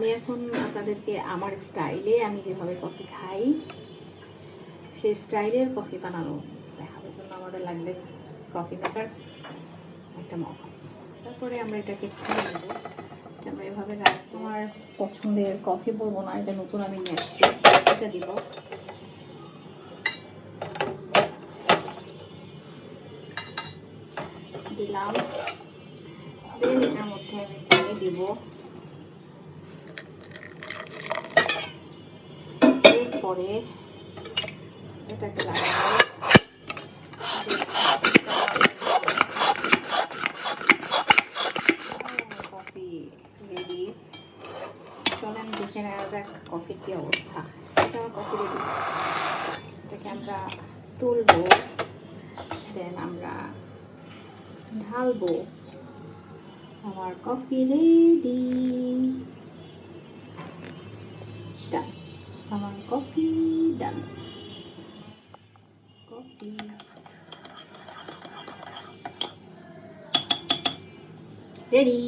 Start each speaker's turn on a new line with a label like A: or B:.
A: আমি এখন আপনাদেরকে আমার স্টাইলে আমি যেভাবে কফি খাই সেই স্টাইলের কফি বানানো দেখানোর জন্য আমাদের লাগবে কফি মেকার, একটা মগ। তারপরে আমরা এটাকে খুলে নেব। আমরা এভাবে রাখবো। আমার পছন্দের কফি বলবো না, এটা নতুন আমি নিয়ে আসছি, এটা দিব। দিলাম, দেন এটার মধ্যে আমি পানি দিব। এরপরে এটাকে লাগাবো। Coffee ready. চলেন দেখে নেওয়া যাক কফির কি অবস্থা। এটা আমার কফি রেডি। এটাকে আমরা তুলবো, দেন আমরা ঢালবো। আমার কফি রেডি। ডান, আমার কফি ডান। Coffee ready.